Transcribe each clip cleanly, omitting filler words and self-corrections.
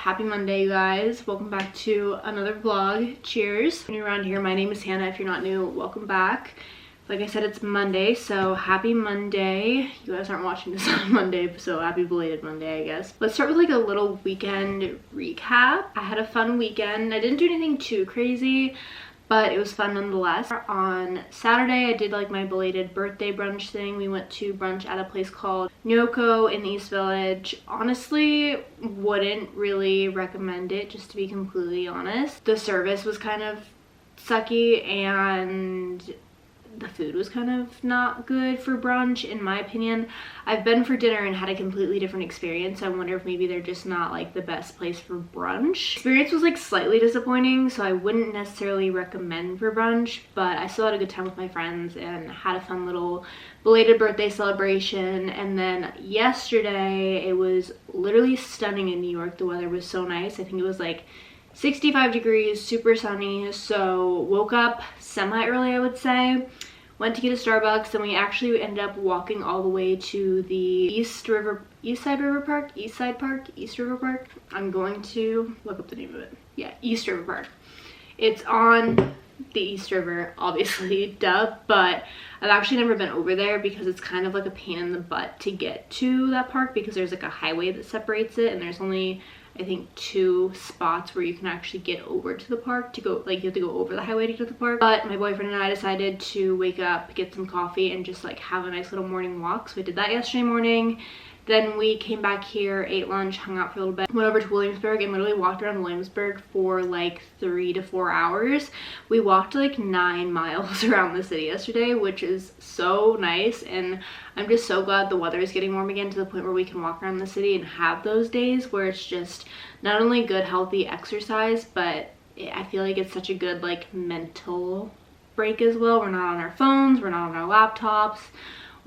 Happy Monday, you guys. Welcome back to another vlog. Cheers. If you're around here, my name is Hannah. If you're not new, welcome back. Like I said, it's Monday, so happy Monday. You guys aren't watching this on Monday, so happy belated Monday, I guess. Let's start with like a little weekend recap. I had a fun weekend. I didn't do anything too crazy, but it was fun nonetheless. On Saturday, I did like my belated birthday brunch thing. We went to brunch at a place called Nyoko in the East Village. Honestly, wouldn't really recommend it, just to be completely honest. The service was kind of sucky and the food was kind of not good for brunch, in my opinion. I've been for dinner and had a completely different experience. I wonder if maybe they're just not like the best place for brunch. Experience was like slightly disappointing, so I wouldn't necessarily recommend for brunch, but I still had a good time with my friends and had a fun little belated birthday celebration. And then yesterday, it was literally stunning in New York. The weather was so nice. I think it was like 65 degrees, super sunny. So woke up semi early, I would say. Went to get a Starbucks, and we actually ended up walking all the way to the East River Park. I'm going to look up the name of it. Yeah, East River Park. It's on the East River, obviously, duh, but I've actually never been over there because it's kind of like a pain in the butt to get to that park because there's like a highway that separates it, and there's only, I think, 2 spots where you can actually get over to the park to go, like you have to go over the highway to get to the park. But my boyfriend and I decided to wake up, get some coffee, and just like have a nice little morning walk. So we did that yesterday morning. Then we came back here, ate lunch, hung out for a little bit, went over to Williamsburg and literally walked around Williamsburg for like 3 to 4 hours. We walked like 9 miles around the city yesterday, which is so nice, and I'm just so glad the weather is getting warm again to the point where we can walk around the city and have those days where it's just not only good healthy exercise, but I feel like it's such a good like mental break as well. We're not on our phones, we're not on our laptops,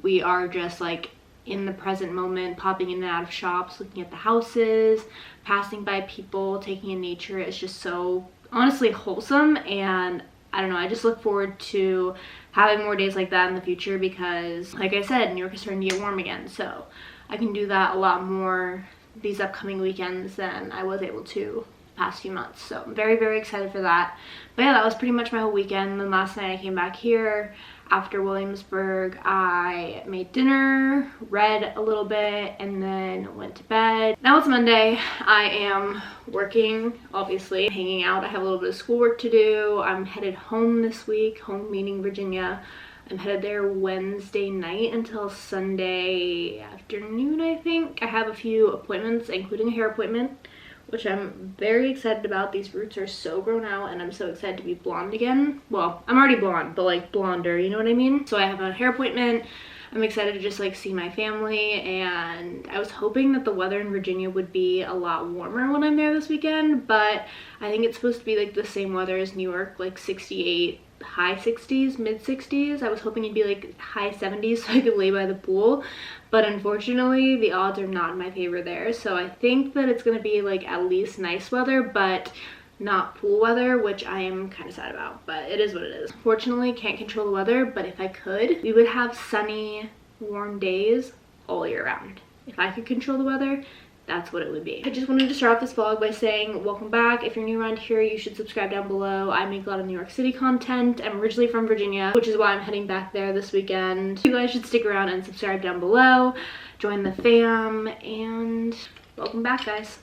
we are just like in the present moment, popping in and out of shops, looking at the houses, passing by people, taking in nature. It's just so honestly wholesome, and I don't know, I just look forward to having more days like that in the future because, like I said, New York is starting to get warm again, so I can do that a lot more these upcoming weekends than I was able to past few months. So I'm very, very excited for that. But yeah, that was pretty much my whole weekend. Then last night I came back here after Williamsburg. I made dinner, read a little bit, and then went to bed. Now it's Monday. I am working, obviously, hanging out. I have a little bit of schoolwork to do. I'm headed home this week, home meaning Virginia. I'm headed there Wednesday night until Sunday afternoon, I think. I have a few appointments, including a hair appointment, which I'm very excited about. These roots are so grown out, and I'm so excited to be blonde again. Well, I'm already blonde, but like blonder, you know what I mean? So I have a hair appointment. I'm excited to just like see my family, and I was hoping that the weather in Virginia would be a lot warmer when I'm there this weekend, but I think it's supposed to be like the same weather as New York, like 68, high 60s, mid 60s. I was hoping it'd be like high 70s so I could lay by the pool, but unfortunately the odds are not in my favor there. So I think that it's gonna be like at least nice weather, but not pool weather, which I am kind of sad about, but it is what it is. Fortunately, can't control the weather, but if I could, we would have sunny, warm days all year round. If I could control the weather, that's what it would be. I just wanted to start off this vlog by saying welcome back. If you're new around here, you should subscribe down below. I make a lot of New York City content. I'm originally from Virginia, which is why I'm heading back there this weekend. You guys should stick around and subscribe down below, join the fam, and welcome back, guys.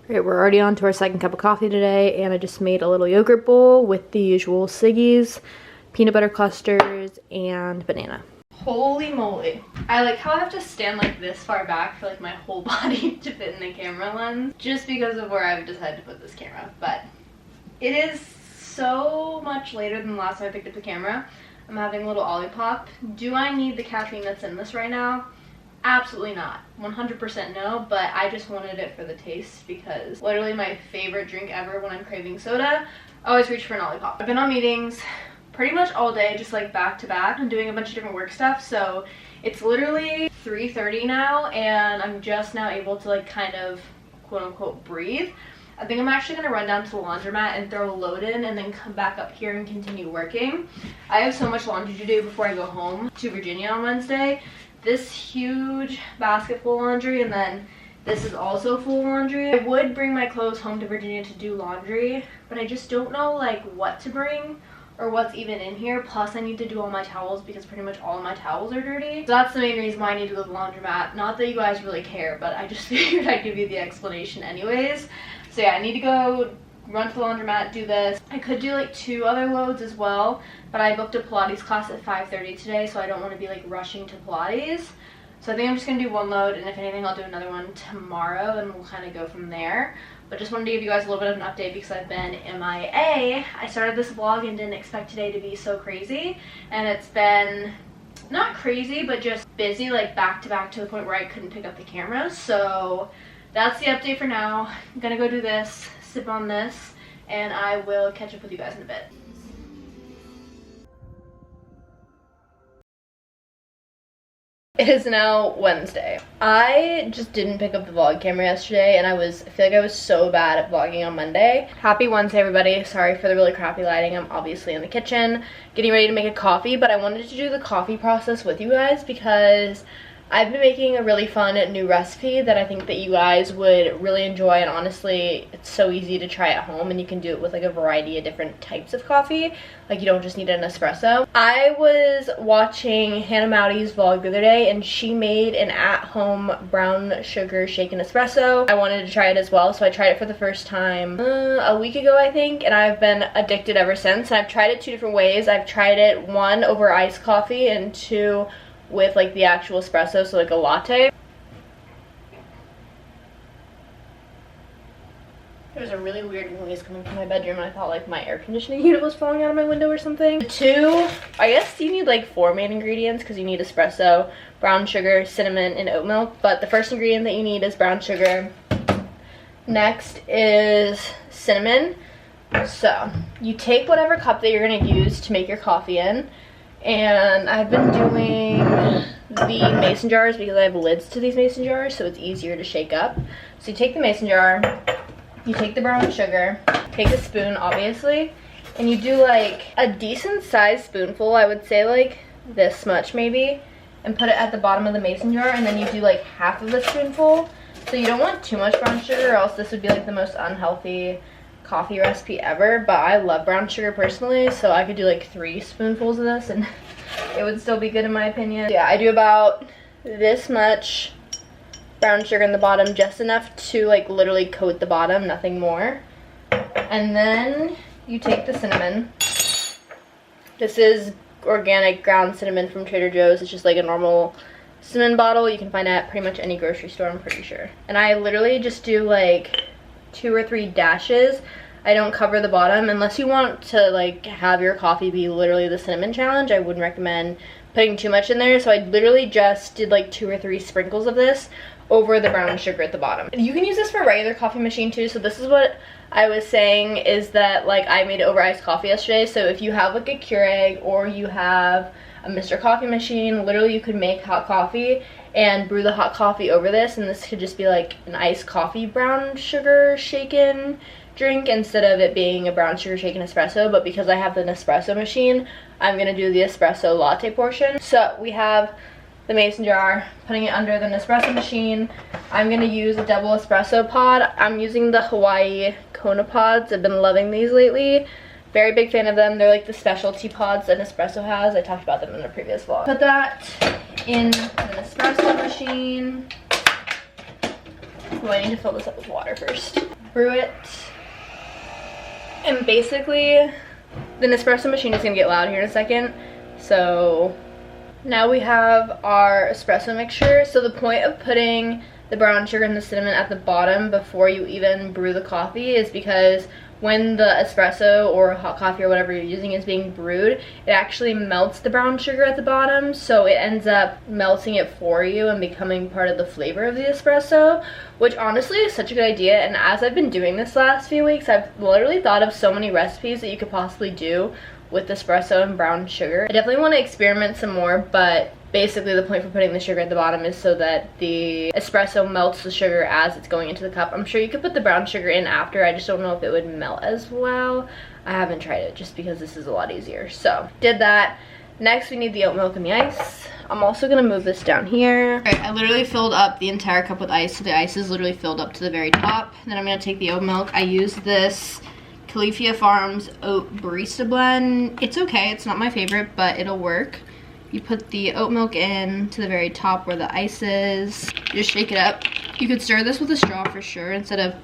Alright, we're already on to our second cup of coffee today, and I just made a little yogurt bowl with the usual Siggies, peanut butter clusters, and banana. Holy moly. I like how I have to stand like this far back for like my whole body to fit in the camera lens just because of where I've decided to put this camera. But it is so much later than the last time I picked up the camera. I'm having a little Olipop. Do I need the caffeine that's in this right now? Absolutely not. 100% no, but I just wanted it for the taste because literally my favorite drink ever when I'm craving soda, I always reach for an Olipop. I've been on meetings pretty much all day, just like back to back. I'm doing a bunch of different work stuff, so it's literally 3:30 now, and I'm just now able to like kind of quote unquote breathe. I think I'm actually gonna run down to the laundromat and throw a load in and then come back up here and continue working. I have so much laundry to do before I go home to Virginia on Wednesday. This huge basket full of laundry, and then This is also full laundry. I would bring my clothes home to Virginia to do laundry, but I just don't know like what to bring or what's even in here. Plus I need to do all my towels because pretty much all of my towels are dirty. So that's the main reason why I need to go to the laundromat. Not that you guys really care, but I just figured I'd give you the explanation anyways. So yeah, I need to go run to the laundromat, do this. I could do like 2 other loads as well, but I booked a Pilates class at 5:30 today, so I don't want to be like rushing to Pilates. So I think I'm just going to do 1 load, and if anything I'll do another one tomorrow and we'll kind of go from there. But just wanted to give you guys a little bit of an update because I've been MIA. I started this vlog and didn't expect today to be so crazy, and it's been not crazy but just busy, like back to back, to the point where I couldn't pick up the camera. So that's the update for now. I'm gonna go do this, sip on this, and I will catch up with you guys in a bit. It is now Wednesday. I just didn't pick up the vlog camera yesterday, and I feel like I was so bad at vlogging on Monday. Happy Wednesday, everybody. Sorry for the really crappy lighting. I'm obviously in the kitchen getting ready to make a coffee, but I wanted to do the coffee process with you guys because I've been making a really fun new recipe that I think that you guys would really enjoy, and honestly, it's so easy to try at home, and you can do it with like a variety of different types of coffee. Like, you don't just need an espresso. I was watching Hannah Mowdy's vlog the other day, and she made an at-home brown sugar shaken espresso. I wanted to try it as well, so I tried it for the first time a week ago, I think, and I've been addicted ever since. I've tried it 2 different ways. I've tried it 1 over iced coffee and 2 with like the actual espresso, so like a latte. There was a really weird noise coming from my bedroom, and I thought like my air conditioning unit was falling out of my window or something. The 2, I guess you need like 4 main ingredients because you need espresso, brown sugar, cinnamon, and oat milk. But the first ingredient that you need is brown sugar. Next is cinnamon. So you take whatever cup that you're gonna use to make your coffee in. And I've been doing the mason jars because I have lids to these mason jars, so it's easier to shake up. So you take the mason jar, you take the brown sugar, take a spoon obviously, and you do like a decent sized spoonful, I would say like this much maybe, and put it at the bottom of the mason jar, and then you do like half of a spoonful. So you don't want too much brown sugar, or else this would be like the most unhealthy coffee recipe ever. But I love brown sugar personally, so I could do like 3 spoonfuls of this and it would still be good in my opinion. Yeah, I do about this much brown sugar in the bottom, just enough to like literally coat the bottom, nothing more. And then you take the cinnamon. This is organic ground cinnamon from Trader Joe's. It's just like a normal cinnamon bottle. You can find it at pretty much any grocery store, I'm pretty sure. And I literally just do like 2 or 3 dashes. I don't cover the bottom unless you want to like have your coffee be literally the cinnamon challenge. I wouldn't recommend putting too much in there, so I literally just did like 2 or 3 sprinkles of this over the brown sugar at the bottom. You can use this for a regular coffee machine too. So this is what I was saying, is that like I made it over iced coffee yesterday. So if you have like a Keurig or you have a Mr. Coffee machine, literally you could make hot coffee and brew the hot coffee over this, and this could just be like an iced coffee brown sugar shaken drink instead of it being a brown sugar shaken espresso. But because I have an espresso machine, I'm gonna do the espresso latte portion. So we have the mason jar, putting it under the Nespresso machine. I'm gonna use a double espresso pod. I'm using the Hawaii Kona pods. I've been loving these lately. Very big fan of them. They're like the specialty pods that Nespresso has. I talked about them in a previous vlog. Put that in the Nespresso machine. Oh, I need to fill this up with water first. Brew it. And basically, the Nespresso machine is gonna get loud here in a second. So now we have our espresso mixture. So the point of putting the brown sugar and the cinnamon at the bottom before you even brew the coffee is because when the espresso or hot coffee or whatever you're using is being brewed, it actually melts the brown sugar at the bottom, so it ends up melting it for you and becoming part of the flavor of the espresso, which honestly is such a good idea. And as I've been doing this last few weeks, I've literally thought of so many recipes that you could possibly do with espresso and brown sugar. I definitely want to experiment some more, but basically the point for putting the sugar at the bottom is so that the espresso melts the sugar as it's going into the cup. I'm sure you could put the brown sugar in after. I just don't know if it would melt as well. I haven't tried it just because this is a lot easier. So did that. Next, we need the oat milk and the ice. I'm also gonna move this down here. Alright, I literally filled up the entire cup with ice, so the ice is literally filled up to the very top. Then I'm gonna take the oat milk. I use this Califia Farms Oat Barista Blend. It's okay, it's not my favorite, but it'll work. You put the oat milk in to the very top where the ice is. You just shake it up. You could stir this with a straw for sure instead of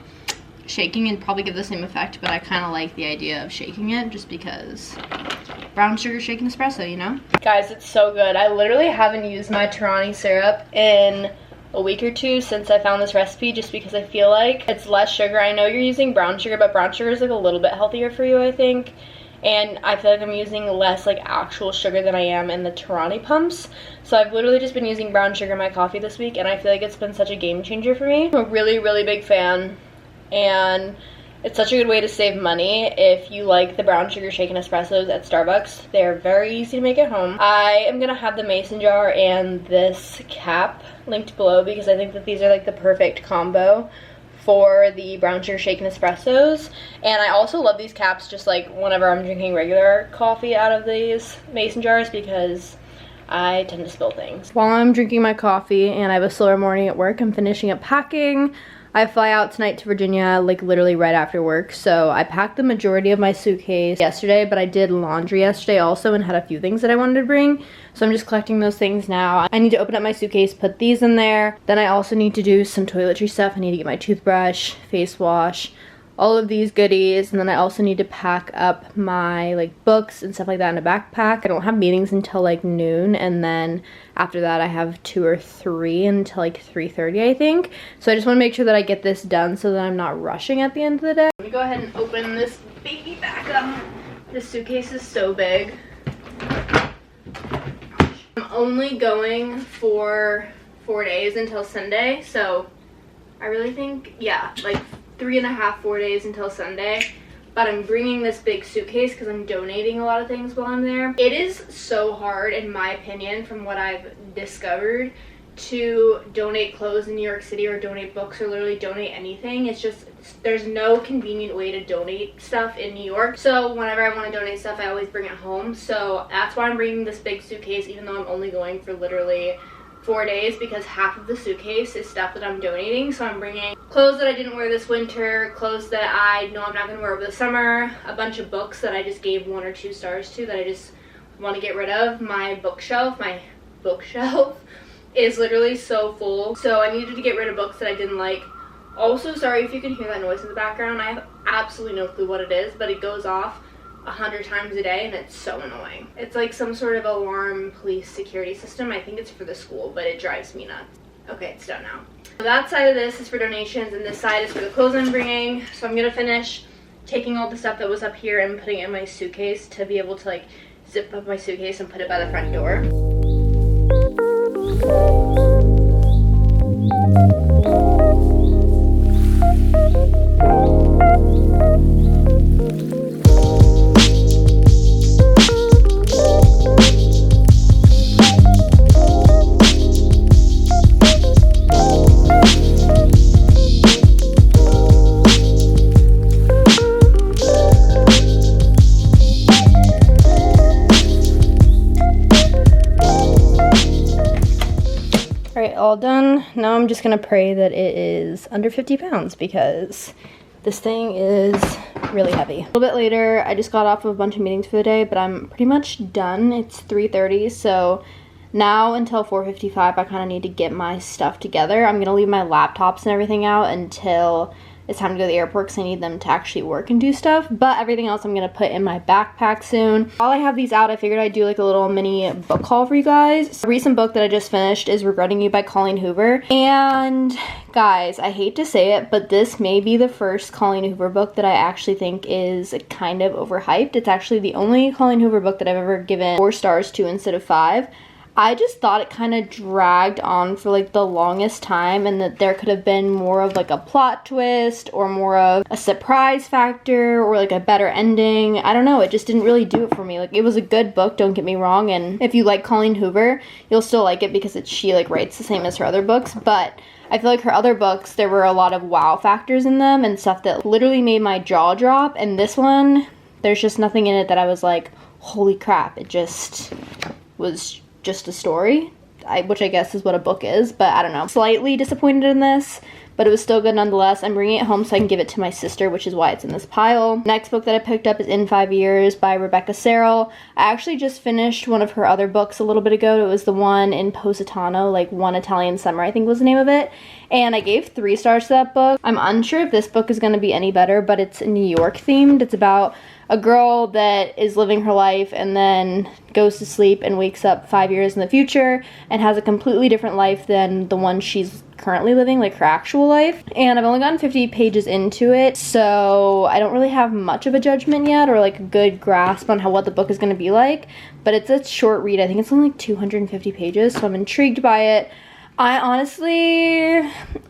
shaking and probably give the same effect, but I kind of like the idea of shaking it just because brown sugar shaken espresso, you know? Guys, it's so good. I literally haven't used my Torani syrup in a week or two since I found this recipe just because I feel like it's less sugar. I know you're using brown sugar, but brown sugar is like a little bit healthier for you, I think. And I feel like I'm using less like actual sugar than I am in the Torani pumps. So I've literally just been using brown sugar in my coffee this week, and I feel like it's been such a game changer for me. I'm a really, really big fan. And it's such a good way to save money if you like the brown sugar shaken espressos at Starbucks. They're very easy to make at home. I am gonna have the mason jar and this cap linked below because I think that these are like the perfect combo for the brown sugar shaken espressos. And I also love these caps just like whenever I'm drinking regular coffee out of these mason jars because I tend to spill things. While I'm drinking my coffee and I have a slower morning at work, I'm finishing up packing. I fly out tonight to Virginia, like literally right after work, so I packed the majority of my suitcase yesterday, but I did laundry yesterday also and had a few things that I wanted to bring, so I'm just collecting those things now. I need to open up my suitcase, put these in there, then I also need to do some toiletry stuff. I need to get my toothbrush, face wash, all of these goodies, and then I also need to pack up my like books and stuff like that in a backpack. I don't have meetings until like noon, and then after that I have 2 or 3 until like 3:30 I think. So I just want to make sure that I get this done so that I'm not rushing at the end of the day. Let me go ahead and open this baby back up. This suitcase is so big. I'm only going for 4 days until Sunday, so I really think, yeah, like 3.5, 4 days until Sunday. But I'm bringing this big suitcase because I'm donating a lot of things while I'm there. It is so hard, in my opinion, from what I've discovered, to donate clothes in New York City or donate books or literally donate anything. It's just, there's no convenient way to donate stuff in New York. So whenever I want to donate stuff, I always bring it home. So that's why I'm bringing this big suitcase, even though I'm only going for literally 4 days, because half of the suitcase is stuff that I'm donating. So I'm bringing clothes that I didn't wear this winter, clothes that I know I'm not going to wear over the summer, a bunch of books that I just gave 1 or 2 stars to that I just want to get rid of. My bookshelf is literally so full, so I needed to get rid of books that I didn't like. Also, sorry if you can hear that noise in the background. I have absolutely no clue what it is, but it goes off 100 times a day and it's so annoying. It's like some sort of alarm police security system. I think it's for the school, but it drives me nuts. Okay, it's done now. So that side of this is for donations and this side is for the clothes I'm bringing. So I'm gonna finish taking all the stuff that was up here and putting it in my suitcase to be able to like zip up my suitcase and put it by the front door. All done. Now I'm just gonna pray that it is under 50 pounds because this thing is really heavy. A little bit later, I just got off of a bunch of meetings for the day, but I'm pretty much done. It's 3:30, so now until 4:55 I kind of need to get my stuff together. I'm gonna leave my laptops and everything out until it's time to go to the airport because I need them to actually work and do stuff, but everything else I'm gonna put in my backpack soon. While I have these out, I figured I'd do like a little mini book haul for you guys. A recent book that I just finished is Regretting You by Colleen Hoover, and guys, I hate to say it, but this may be the first Colleen Hoover book that I actually think is kind of overhyped. It's actually the only Colleen Hoover book that I've ever given 4 stars to instead of 5. I just thought it kind of dragged on for like the longest time and that there could have been more of like a plot twist or more of a surprise factor or like a better ending. I don't know, it just didn't really do it for me. Like, it was a good book, don't get me wrong, and if you like Colleen Hoover, you'll still like it because she like writes the same as her other books, but I feel like her other books, there were a lot of wow factors in them and stuff that literally made my jaw drop, and this one, there's just nothing in it that I was like, holy crap, it just was just a story, which I guess is what a book is, but I don't know. Slightly disappointed in this, but it was still good nonetheless. I'm bringing it home so I can give it to my sister, which is why it's in this pile. Next book that I picked up is In 5 Years by Rebecca Cerro. I actually just finished one of her other books a little bit ago. It was the one in Positano, like One Italian Summer, I think was the name of it. And I gave 3 stars to that book. I'm unsure if this book is going to be any better, but it's New York themed. It's about a girl that is living her life and then goes to sleep and wakes up 5 years in the future and has a completely different life than the one she's currently living, like her actual life. And I've only gotten 50 pages into it, so I don't really have much of a judgment yet or like a good grasp on what the book is going to be like, but it's a short read. I think it's only like 250 pages, so I'm intrigued by it. I honestly,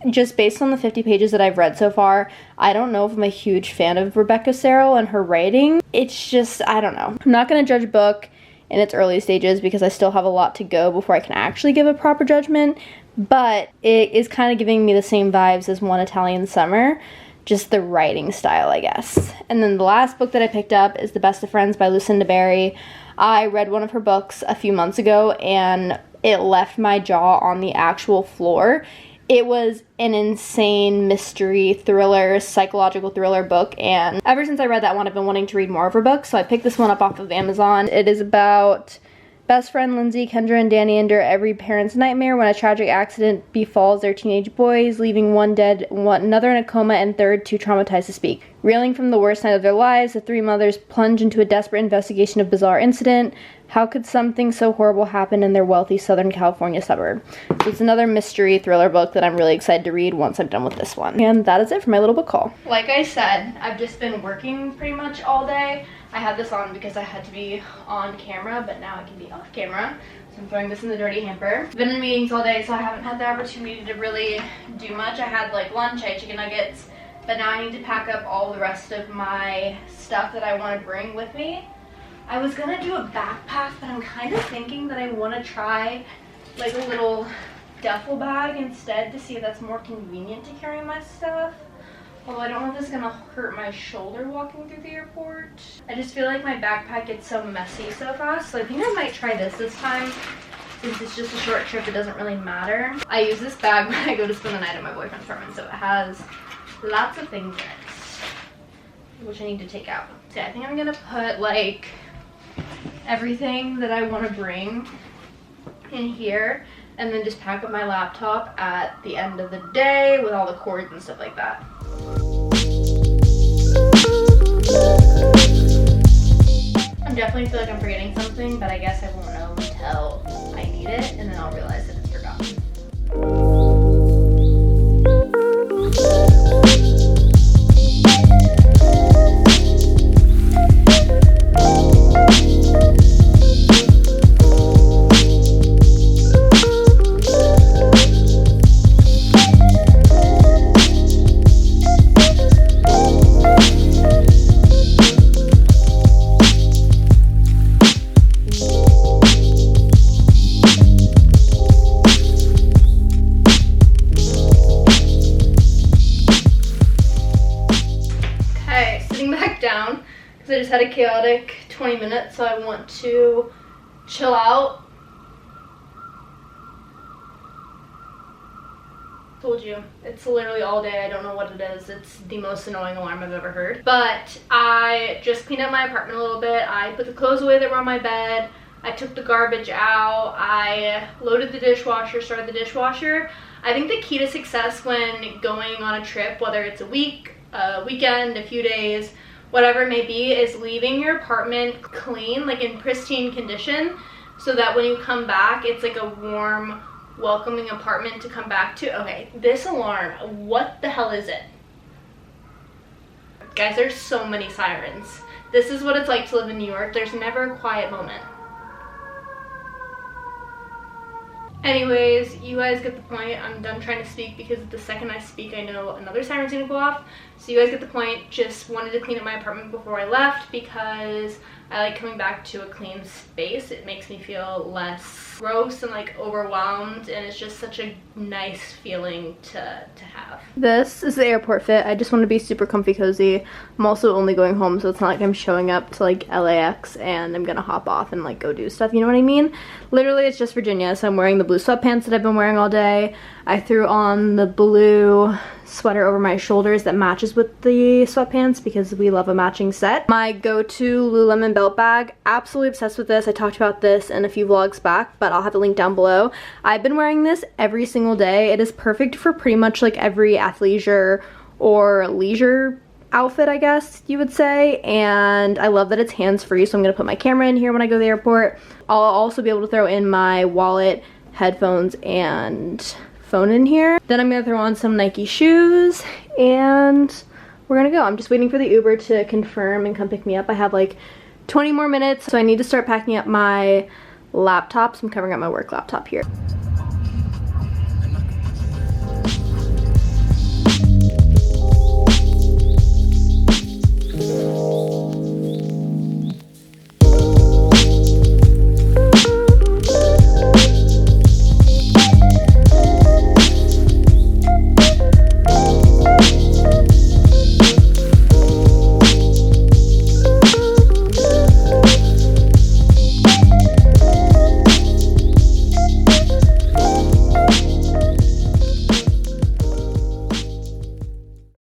just based on the 50 pages that I've read so far, I don't know if I'm a huge fan of Rebecca Cerro and her writing. It's just, I don't know. I'm not going to judge a book in its early stages because I still have a lot to go before I can actually give a proper judgment, but it is kind of giving me the same vibes as One Italian Summer, just the writing style, I guess. And then the last book that I picked up is The Best of Friends by Lucinda Berry. I read one of her books a few months ago and it left my jaw on the actual floor. It was an insane mystery thriller, psychological thriller book, and ever since I read that one, I've been wanting to read more of her books, so I picked this one up off of Amazon. It is about best friend Lindsay, Kendra, and Danny endure every parent's nightmare when a tragic accident befalls their teenage boys, leaving one dead, another in a coma, and third too traumatized to speak. Reeling from the worst night of their lives, the 3 mothers plunge into a desperate investigation of bizarre incident. How could something so horrible happen in their wealthy Southern California suburb? So it's another mystery thriller book that I'm really excited to read once I'm done with this one. And that is it for my little book haul. Like I said, I've just been working pretty much all day. I had this on because I had to be on camera, but now I can be off camera. So I'm throwing this in the dirty hamper. I've been in meetings all day, so I haven't had the opportunity to really do much. I had like lunch, I had chicken nuggets, but now I need to pack up all the rest of my stuff that I want to bring with me. I was gonna do a backpack, but I'm kind of thinking that I want to try like a little duffel bag instead to see if that's more convenient to carry my stuff. Although I don't know if this is gonna hurt my shoulder walking through the airport. I just feel like my backpack gets so messy so fast, so I think I might try this time. Since it's just a short trip, it doesn't really matter. I use this bag when I go to spend the night at my boyfriend's apartment, so it has lots of things in it, which I need to take out. So yeah, I think I'm gonna put like everything that I want to bring in here and then just pack up my laptop at the end of the day with all the cords and stuff like that. I definitely feel like I'm forgetting something, but I guess I won't know until I need it and then I'll realize that it's forgotten. I just had a chaotic 20 minutes, so I want to chill out. Told you, it's literally all day. I don't know what it is. It's the most annoying alarm I've ever heard. But I just cleaned up my apartment a little bit. I put the clothes away that were on my bed. I took the garbage out. I loaded the dishwasher, started the dishwasher. I think the key to success when going on a trip, whether it's a week, a weekend, a few days, whatever it may be, is leaving your apartment clean, like in pristine condition, so that when you come back, it's like a warm, welcoming apartment to come back to. Okay, this alarm, what the hell is it? Guys, there's so many sirens. This is what it's like to live in New York. There's never a quiet moment. Anyways, you guys get the point. I'm done trying to speak because the second I speak, I know another siren's gonna go off. So you guys get the point. Just wanted to clean up my apartment before I left because I like coming back to a clean space. It makes me feel less gross and like overwhelmed, and it's just such a nice feeling to have. This is the airport fit. I just want to be super comfy cozy. I'm also only going home, so it's not like I'm showing up to like LAX and I'm gonna hop off and like go do stuff, you know what I mean? Literally it's just Virginia, so I'm wearing the blue sweatpants that I've been wearing all day. I threw on the blue sweater over my shoulders that matches with the sweatpants because we love a matching set. My go-to Lululemon Belt Bag, absolutely obsessed with this. I talked about this in a few vlogs back, but I'll have the link down below. I've been wearing this every single day. It is perfect for pretty much like every athleisure or leisure outfit, I guess you would say, and I love that it's hands-free, so I'm gonna put my camera in here when I go to the airport. I'll also be able to throw in my wallet, headphones, and phone in here. Then I'm gonna throw on some Nike shoes and we're gonna go. I'm just waiting for the Uber to confirm and come pick me up. I have like 20 more minutes, so I need to start packing up my laptop. So I'm covering up my work laptop here.